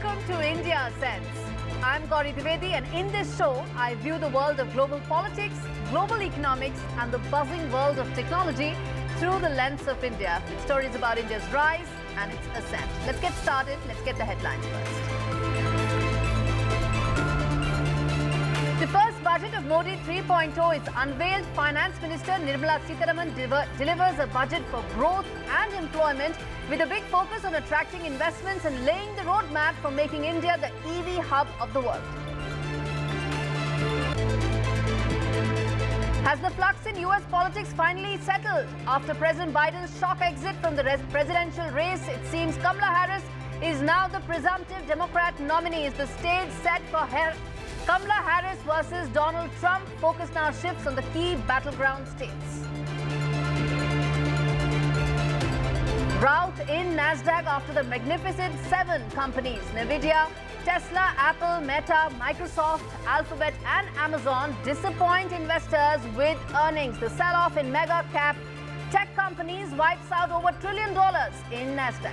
Welcome to India Sense. I'm Gaurie Dwivedi, and in this show, I view the world of global politics, global economics, and the buzzing world of technology through the lens of India, with stories about India's rise and its ascent. Let's get started. Let's get the headlines first. The first budget of Modi 3.0 is unveiled. Finance Minister Nirmala Sitharaman delivers a budget for growth and employment with a big focus on attracting investments and laying the roadmap for making India the EV hub of the world. Has the flux in US politics finally settled? After President Biden's shock exit from the presidential race, it seems Kamala Harris is now the presumptive Democrat nominee. Is the stage set for Kamala Harris versus Donald Trump? Focus now shifts on the key battleground states. Rout in NASDAQ after the magnificent 7 companies, Nvidia, Tesla, Apple, Meta, Microsoft, Alphabet and Amazon disappoint investors with earnings. The sell-off in mega cap tech companies wipes out over $1 trillion in NASDAQ.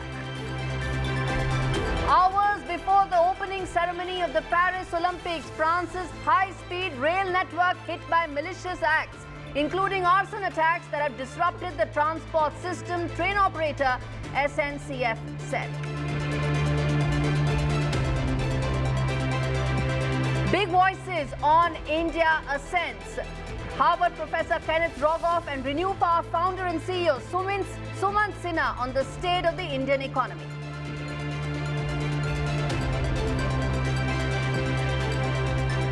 Hours before the opening ceremony of the Paris Olympics, France's high-speed rail network hit by malicious acts, including arson attacks that have disrupted the transport system, train operator SNCF said. Big voices on India ascents. Harvard professor Kenneth Rogoff and Renew Power founder and CEO Sumant Sinha on the state of the Indian economy.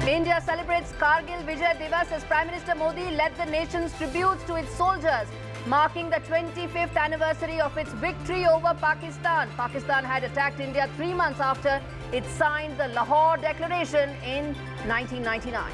India celebrates Kargil Vijay Divas as Prime Minister Modi led the nation's tributes to its soldiers, marking the 25th anniversary of its victory over Pakistan. Pakistan had attacked India 3 months after it signed the Lahore Declaration in 1999.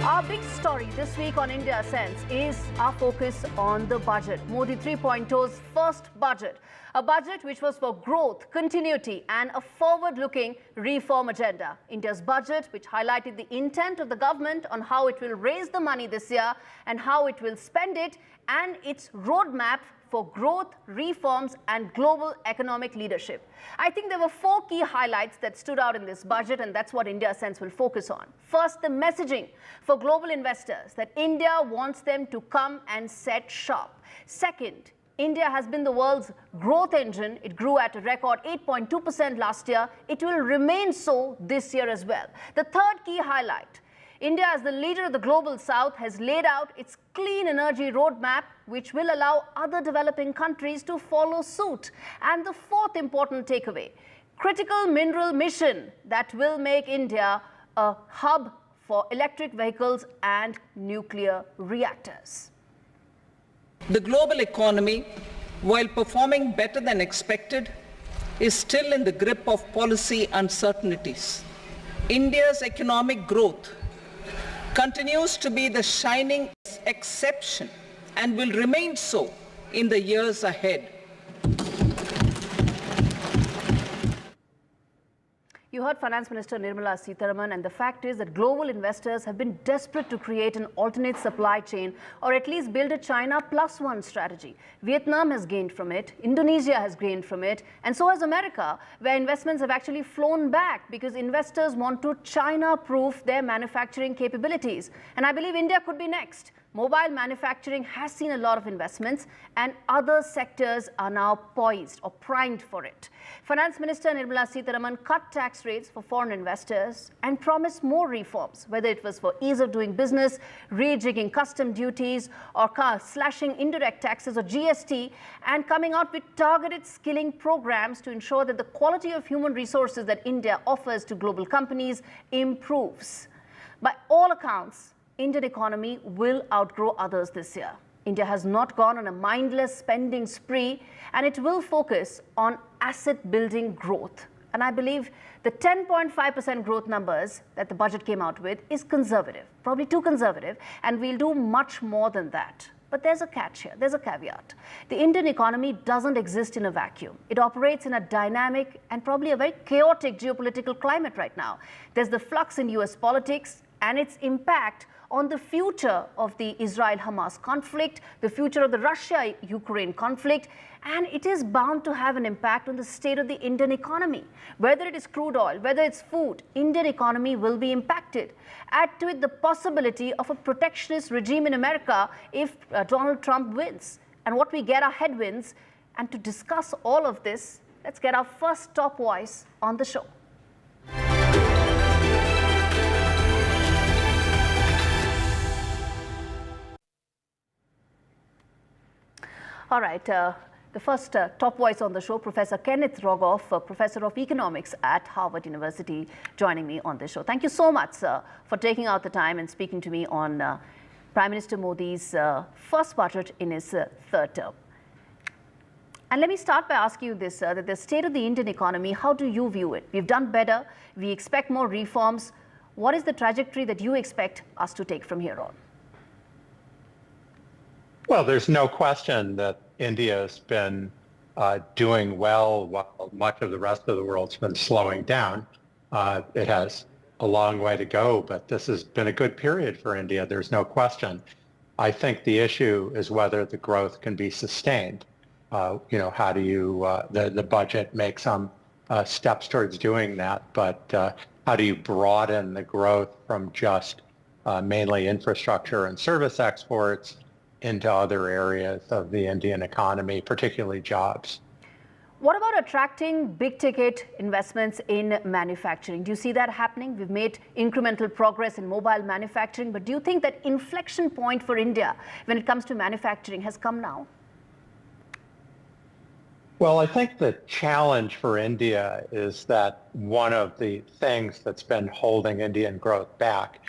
Our big story this week on India Sense is our focus on the budget. Modi 3.0's first budget. A budget which was for growth, continuity and a forward-looking reform agenda. India's budget which highlighted the intent of the government on how it will raise the money this year and how it will spend it, and its roadmap for growth, reforms and global economic leadership. I think there were 4 key highlights that stood out in this budget, and that's what India Sense will focus on. First, the messaging for global investors that India wants them to come and set shop. Second, India has been the world's growth engine. It grew at a record 8.2% last year. It will remain so this year as well. The third key highlight, India, as the leader of the global south, has laid out its clean energy roadmap, which will allow other developing countries to follow suit. And the fourth important takeaway, critical mineral mission that will make India a hub for electric vehicles and nuclear reactors. The global economy, while performing better than expected, is still in the grip of policy uncertainties. India's economic growth continues to be the shining exception and will remain so in the years ahead. You heard Finance Minister Nirmala Sitharaman, and the fact is that global investors have been desperate to create an alternate supply chain or at least build a China plus one strategy. Vietnam has gained from it, Indonesia has gained from it, and so has America, where investments have actually flown back because investors want to China-proof their manufacturing capabilities. And I believe India could be next. Mobile manufacturing has seen a lot of investments, and other sectors are now poised or primed for it. Finance Minister Nirmala Sitharaman cut tax rates for foreign investors and promised more reforms, whether it was for ease of doing business, rejigging custom duties, or slashing indirect taxes or GST, and coming out with targeted skilling programs to ensure that the quality of human resources that India offers to global companies improves. By all accounts, Indian economy will outgrow others this year. India has not gone on a mindless spending spree, and it will focus on asset building growth. And I believe the 10.5% growth numbers that the budget came out with is conservative, probably too conservative, and we'll do much more than that. But there's a catch here, there's a caveat. The Indian economy doesn't exist in a vacuum. It operates in a dynamic and probably a very chaotic geopolitical climate right now. There's the flux in US politics, and its impact on the future of the Israel-Hamas conflict, the future of the Russia-Ukraine conflict, and it is bound to have an impact on the state of the Indian economy. Whether it is crude oil, whether it's food, Indian economy will be impacted. Add to it the possibility of a protectionist regime in America if Donald Trump wins. And what we get are headwinds. And to discuss all of this, let's get our first top voice on the show. All right, the first top voice on the show, Professor Kenneth Rogoff, Professor of Economics at Harvard University, joining me on this show. Thank you so much, sir, for taking out the time and speaking to me on Prime Minister Modi's first budget in his third term. And let me start by asking you this, sir, that the state of the Indian economy, how do you view it? We've done better. We expect more reforms. What is the trajectory that you expect us to take from here on? Well, there's no question that India has been doing well while much of the rest of the world's been slowing down. It has a long way to go, but this has been a good period for India. There's no question. I think the issue is whether the growth can be sustained. How do you, the budget make some steps towards doing that, but how do you broaden the growth from just mainly infrastructure and service exports into other areas of the Indian economy, particularly jobs? What about attracting big ticket investments in manufacturing? Do you see that happening? We've made incremental progress in mobile manufacturing, but do you think that inflection point for India when it comes to manufacturing has come now? Well, I think the challenge for India is that one of the things that's been holding Indian growth back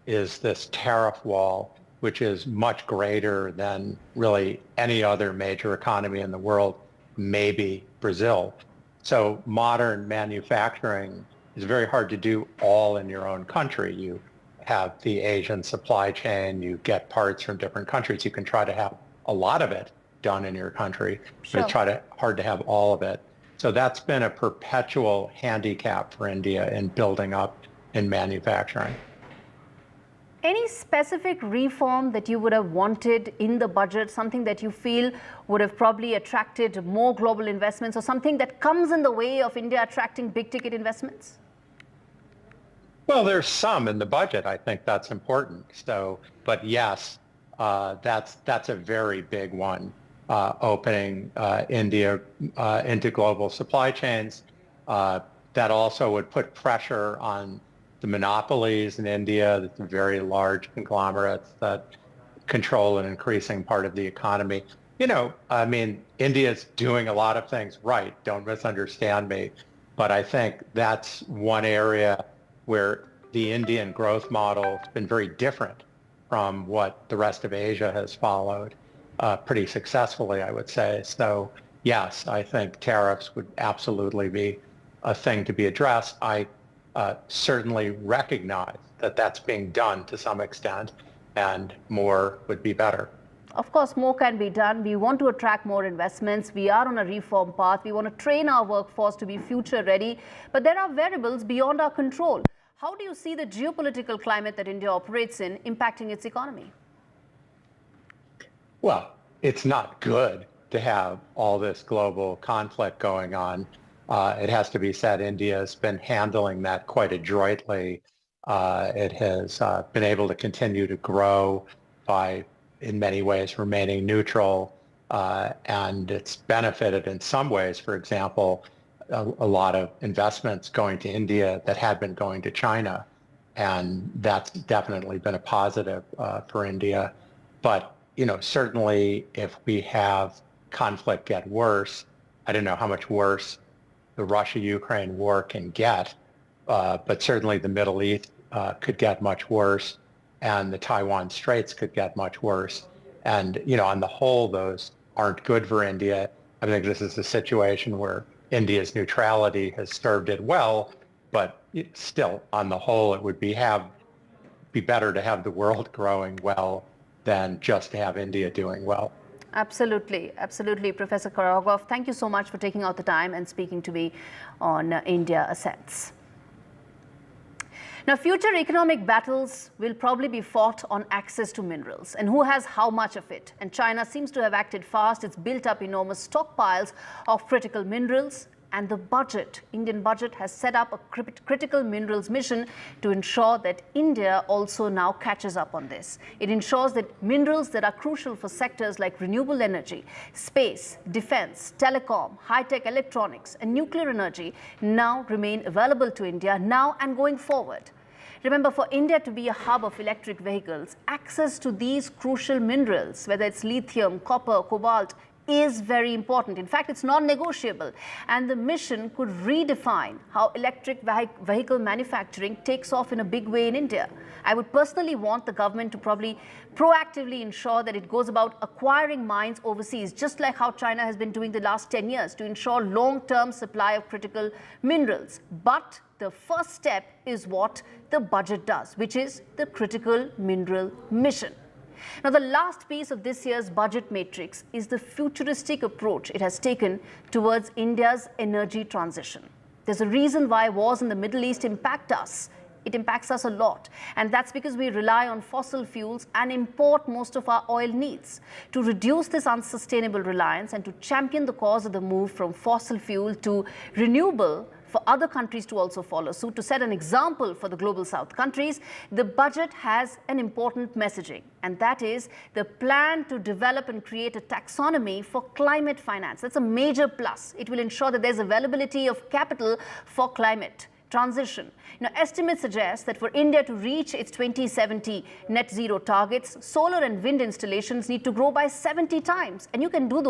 is this tariff wall, which is much greater than really any other major economy in the world, maybe Brazil. So modern manufacturing is very hard to do all in your own country. You have the Asian supply chain, you get parts from different countries. You can try to have a lot of it done in your country, sure, but it's hard to have all of it. So that's been a perpetual handicap for India in building up in manufacturing. Any specific reform that you would have wanted in the budget, something that you feel would have probably attracted more global investments, or something that comes in the way of India attracting big ticket investments? Well, there's some in the budget. I think that's important. So, but yes, that's a very big one. Opening India into global supply chains. That also would put pressure on the monopolies in India, the very large conglomerates that control an increasing part of the economy. India's doing a lot of things right, don't misunderstand me, but I think that's one area where the Indian growth model has been very different from what the rest of Asia has followed pretty successfully, I would say. So yes, I think tariffs would absolutely be a thing to be addressed. I certainly recognize that that's being done to some extent, and more would be better. Of course, more can be done. We want to attract more investments. We are on a reform path. We want to train our workforce to be future ready. But there are variables beyond our control. How do you see the geopolitical climate that India operates in impacting its economy? Well, it's not good to have all this global conflict going on. It has to be said, India has been handling that quite adroitly. It has been able to continue to grow by, in many ways, remaining neutral, and it's benefited in some ways. For example, a lot of investments going to India that had been going to China, and that's definitely been a positive for India. But certainly if we have conflict get worse, I don't know how much worse the Russia-Ukraine war can get, but certainly the Middle East could get much worse, and the Taiwan Straits could get much worse. And, on the whole, those aren't good for India. I think this is a situation where India's neutrality has served it well, but still, on the whole, it would be better to have the world growing well than just to have India doing well. Absolutely, absolutely. Professor Rogoff, thank you so much for taking out the time and speaking to me on India Ascents. Now, future economic battles will probably be fought on access to minerals and who has how much of it. And China seems to have acted fast. It's built up enormous stockpiles of critical minerals. And the budget, Indian budget, has set up a critical minerals mission to ensure that India also now catches up on this. It ensures that minerals that are crucial for sectors like renewable energy, space, defense, telecom, high-tech electronics and nuclear energy now remain available to India now and going forward. Remember, for India to be a hub of electric vehicles, access to these crucial minerals, whether it's lithium, copper, cobalt, is very important. In fact, it's non-negotiable. And the mission could redefine how electric vehicle manufacturing takes off in a big way in India. I would personally want the government to probably proactively ensure that it goes about acquiring mines overseas, just like how China has been doing the last 10 years to ensure long-term supply of critical minerals. But the first step is what the budget does, which is the critical mineral mission. Now, the last piece of this year's budget matrix is the futuristic approach it has taken towards India's energy transition. There's a reason why wars in the Middle East impact us. It impacts us a lot. And that's because we rely on fossil fuels and import most of our oil needs. To reduce this unsustainable reliance and to champion the cause of the move from fossil fuel to renewable, for other countries to also follow suit, to set an example for the global south countries, the budget has an important messaging, and that is the plan to develop and create a taxonomy for climate finance. That's a major plus. It will ensure that there's availability of capital for climate transition. Estimates suggest that for India to reach its 2070 net zero targets, solar and wind installations need to grow by 70 times. And you can do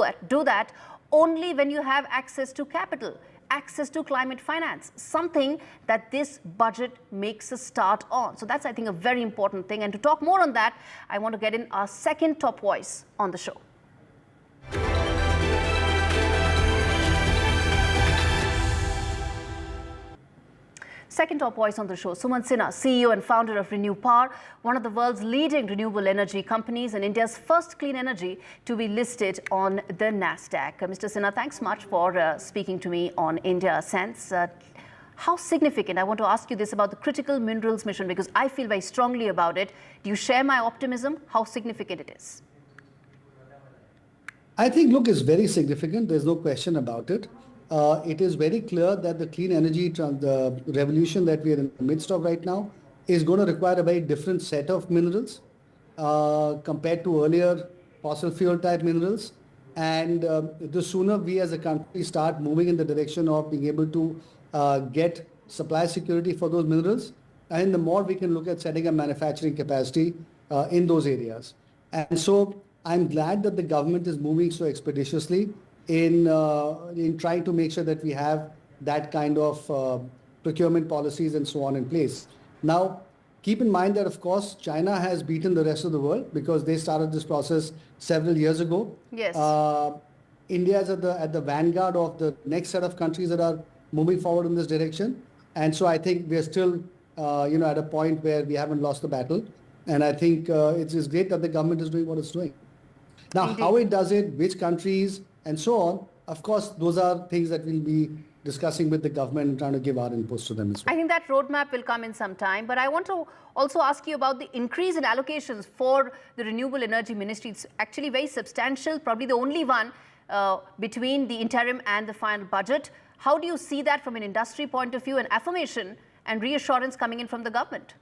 that only when you have access to capital, access to climate finance, something that this budget makes a start on. So that's, I think, a very important thing. And to talk more on that, I want to get in our second top voice on the show. Second top voice on the show, Sumant Sinha, CEO and founder of Renew Power, one of the world's leading renewable energy companies and India's first clean energy to be listed on the NASDAQ. Mr. Sinha, thanks much for speaking to me on India Sense. How significant, I want to ask you this about the critical minerals mission, because I feel very strongly about it. Do you share my optimism? How significant it is? I think, look, it's very significant. There's no question about it. It is very clear that the clean energy the revolution that we are in the midst of right now is going to require a very different set of minerals compared to earlier fossil fuel type minerals. And the sooner we as a country start moving in the direction of being able to get supply security for those minerals, and the more we can look at setting up manufacturing capacity in those areas. And so I'm glad that the government is moving so expeditiously in trying to make sure that we have that kind of procurement policies and so on in place. Now, keep in mind that, of course, China has beaten the rest of the world because they started this process several years ago. Yes. India is at the vanguard of the next set of countries that are moving forward in this direction. And so I think we are still, at a point where we haven't lost the battle. And I think it's great that the government is doing what it's doing. Now, Indeed. how it does it, which countries, and so on, of course, those are things that we'll be discussing with the government and trying to give our inputs to them as well. I think that roadmap will come in some time, but I want to also ask you about the increase in allocations for the Renewable Energy Ministry. It's actually very substantial, probably the only one between the interim and the final budget. How do you see that from an industry point of view, and affirmation and reassurance coming in from the government?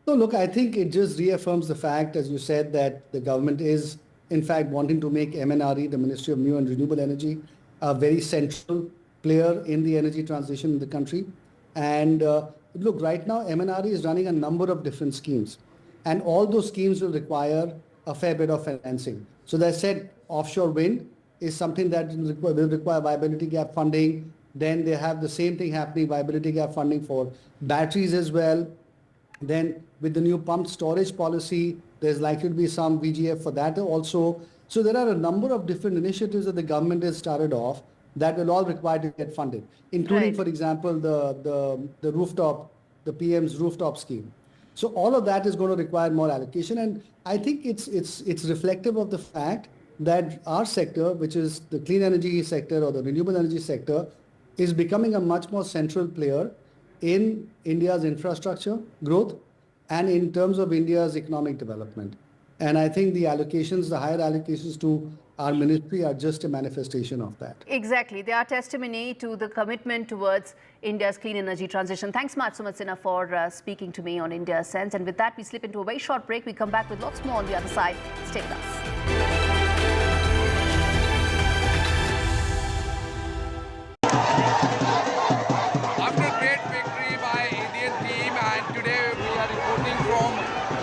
So look, I think it just reaffirms the fact, as you said, that the government is in fact wanting to make MNRE, the Ministry of New and Renewable Energy, a very central player in the energy transition in the country. And look, right now MNRE is running a number of different schemes, and all those schemes will require a fair bit of financing. So as I said, offshore wind is something that will require viability gap funding. Then they have the same thing happening, viability gap funding for batteries as well. Then with the new pumped storage policy, there's likely to be some VGF for that also. So there are a number of different initiatives that the government has started off that will all require to get funded, including, Right. for example, the rooftop, the PM's rooftop scheme. So all of that is going to require more allocation. And I think it's reflective of the fact that our sector, which is the clean energy sector or the renewable energy sector, is becoming a much more central player in India's infrastructure growth and in terms of India's economic development. And I think the allocations, the higher allocations to our ministry are just a manifestation of that. Exactly. They are testimony to the commitment towards India's clean energy transition. Thanks much, Sumant Sinha, for speaking to me on India Sense. And with that, we slip into a very short break. We come back with lots more on the other side. Stay with us. After a great victory by Indian team, and today we are reporting from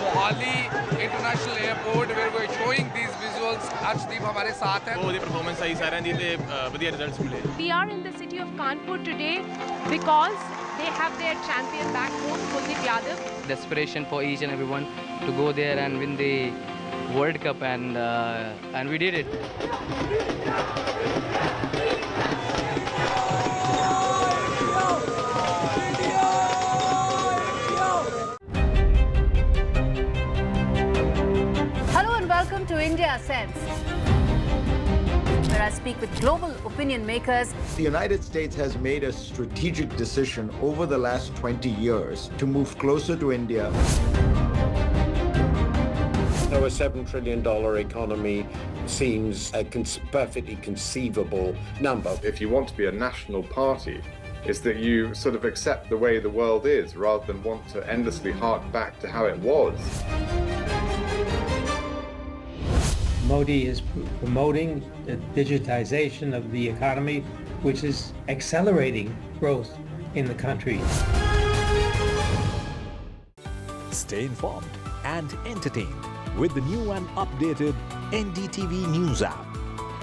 Mohali International Airport where we are showing these visuals. Arshdeep हमारे साथ हैं. The performance सही सारे दी थे बढ़िया results मिले. We are in the city of Kanpur today because they have their champion back home, Kuldeep Yadav. Desperation for each and everyone to go there and win the World Cup, and we did it. Hello and welcome to India Sense, where I speak with global opinion makers. The United States has made a strategic decision over the last 20 years to move closer to India. So a $7 trillion economy seems a perfectly conceivable number. If you want to be a national party, it's that you sort of accept the way the world is rather than want to endlessly hark back to how it was. Modi is promoting the digitization of the economy, which is accelerating growth in the country. Stay informed and entertained with the new and updated NDTV News app.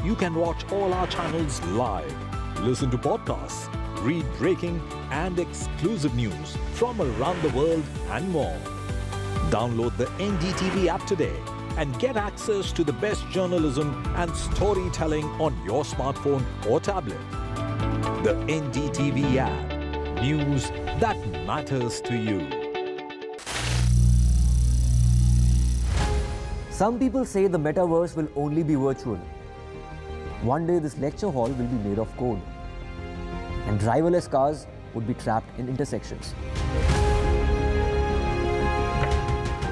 You can watch all our channels live, listen to podcasts, read breaking and exclusive news from around the world and more. Download the NDTV app today and get access to the best journalism and storytelling on your smartphone or tablet. The NDTV app. News that matters to you. Some people say the metaverse will only be virtual. One day this lecture hall will be made of code, and driverless cars would be trapped in intersections.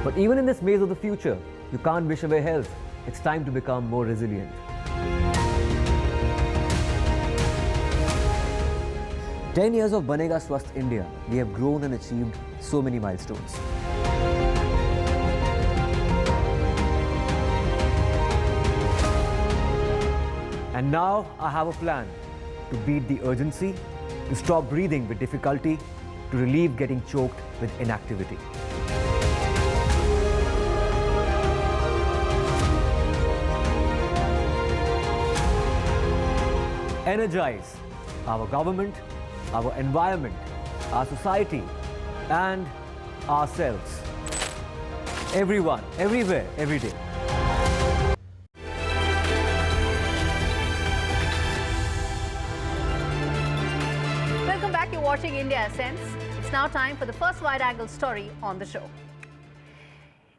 But even in this maze of the future, you can't wish away health. It's time to become more resilient. 10 years of Banega Swasth India, we have grown and achieved so many milestones. And now I have a plan to beat the urgency, to stop breathing with difficulty, to relieve getting choked with inactivity. Energize our government, our environment, our society, and ourselves. Everyone, everywhere, every day. Welcome back. You're watching India Sense. It's now time for the first wide-angle story on the show.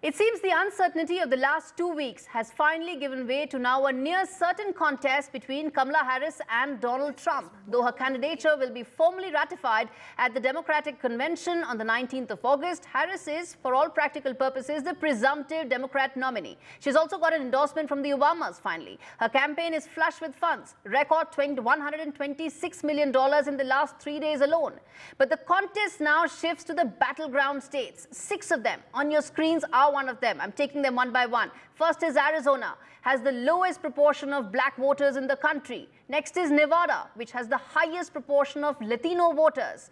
It seems the uncertainty of the last 2 weeks has finally given way to now a near certain contest between Kamala Harris and Donald Trump, though her candidature will be formally ratified at the Democratic Convention on the 19th of August. Harris is, for all practical purposes, the presumptive Democrat nominee. She's also got an endorsement from the Obamas, finally. Her campaign is flush with funds, record $126 million in the last 3 days alone. But the contest now shifts to the battleground states. 6 of them on your screens are one of them. I'm taking them one by one. First is Arizona, has the lowest proportion of black voters in the country. Next is Nevada, which has the highest proportion of Latino voters.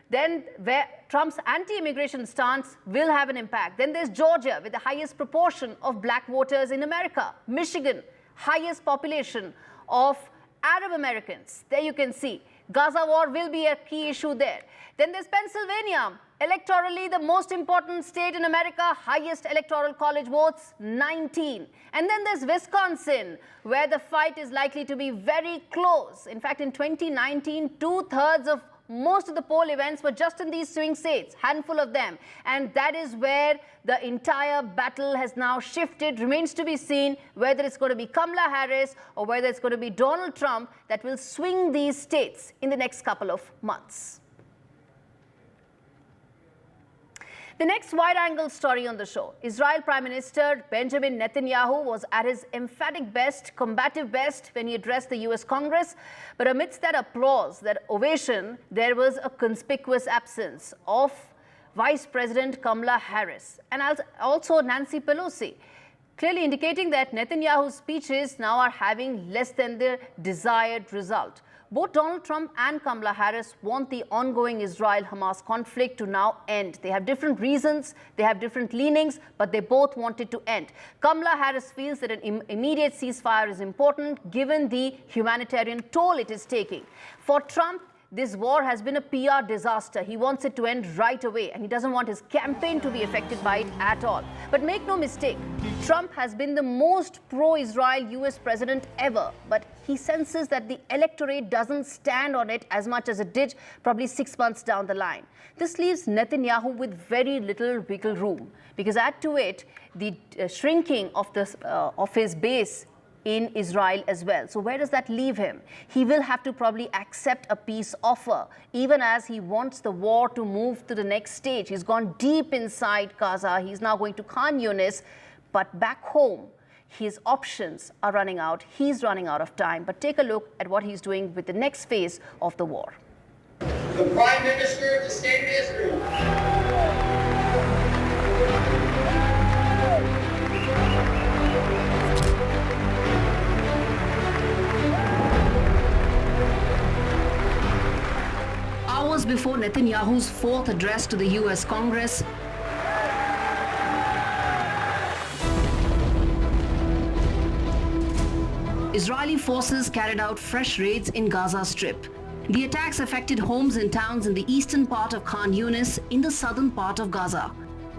Then where Trump's anti-immigration stance will have an impact. Then there's Georgia with the highest proportion of black voters in America. Michigan, highest population of Arab Americans. There you can see. Gaza war will be a key issue there. Then there's Pennsylvania, electorally the most important state in America, highest electoral college votes, 19. And then there's Wisconsin, where the fight is likely to be very close. In fact, in 2019, 2/3 of most of the poll events were just in these swing states, handful of them. And that is where the entire battle has now shifted. Remains to be seen whether it's going to be Kamala Harris or whether it's going to be Donald Trump that will swing these states in the next couple of months. The next wide-angle story on the show. Israel Prime Minister Benjamin Netanyahu was at his emphatic best, combative best, when he addressed the US Congress. But amidst that applause, that ovation, there was a conspicuous absence of Vice President Kamala Harris and also Nancy Pelosi, clearly indicating that Netanyahu's speeches now are having less than the desired result. Both Donald Trump and Kamala Harris want the ongoing Israel-Hamas conflict to now end. They have different reasons, they have different leanings, but they both want it to end. Kamala Harris feels that an immediate ceasefire is important given the humanitarian toll it is taking. For Trump, this war has been a PR disaster. He wants it to end right away, and he doesn't want his campaign to be affected by it at all. But make no mistake, Trump has been the most pro-Israel US president ever, but he senses that the electorate doesn't stand on it as much as it did probably 6 months down the line. This leaves Netanyahu with very little wiggle room, because add to it the shrinking of his base in Israel as well. So where does that leave him? He will have to probably accept a peace offer, even as he wants the war to move to the next stage. He's gone deep inside Gaza. He's now going to Khan Yunis. But back home, his options are running out. He's running out of time. But take a look at what he's doing with the next phase of the war. The Prime Minister of the State of Israel. Hours before Netanyahu's fourth address to the US Congress, Israeli forces carried out fresh raids in Gaza Strip. The attacks affected homes and towns in the eastern part of Khan Yunis in the southern part of Gaza.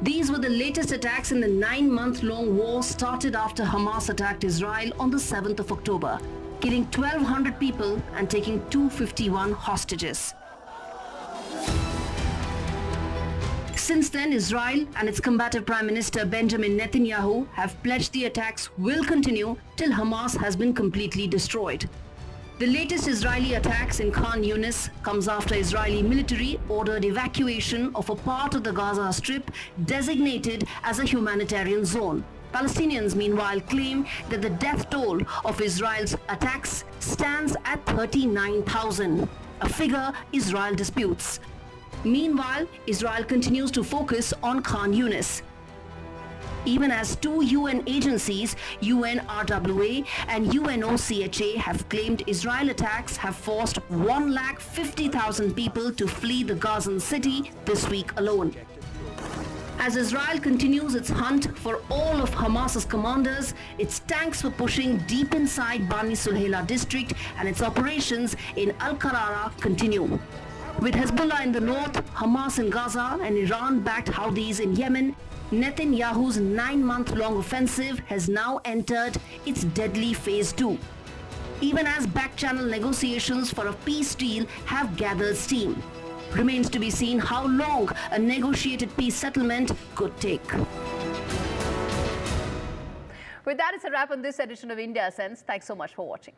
These were the latest attacks in the 9-month-long war started after Hamas attacked Israel on the 7th of October, killing 1,200 people and taking 251 hostages. Since then, Israel and its combative Prime Minister Benjamin Netanyahu have pledged the attacks will continue till Hamas has been completely destroyed. The latest Israeli attacks in Khan Yunis comes after Israeli military ordered evacuation of a part of the Gaza Strip designated as a humanitarian zone. Palestinians, meanwhile, claim that the death toll of Israel's attacks stands at 39,000, a figure Israel disputes. Meanwhile, Israel continues to focus on Khan Yunis, even as two UN agencies, UNRWA and UNOCHA, have claimed Israel attacks have forced 150,000 people to flee the Gazan city this week alone. As Israel continues its hunt for all of Hamas's commanders, its tanks were pushing deep inside Bani Sulayla district, and its operations in Al-Qarara continue. With Hezbollah in the north, Hamas in Gaza, and Iran-backed Houthis in Yemen, Netanyahu's 9-month-long offensive has now entered its deadly phase 2. Even as back-channel negotiations for a peace deal have gathered steam. Remains to be seen how long a negotiated peace settlement could take. With that, it's a wrap on this edition of India Sense. Thanks so much for watching.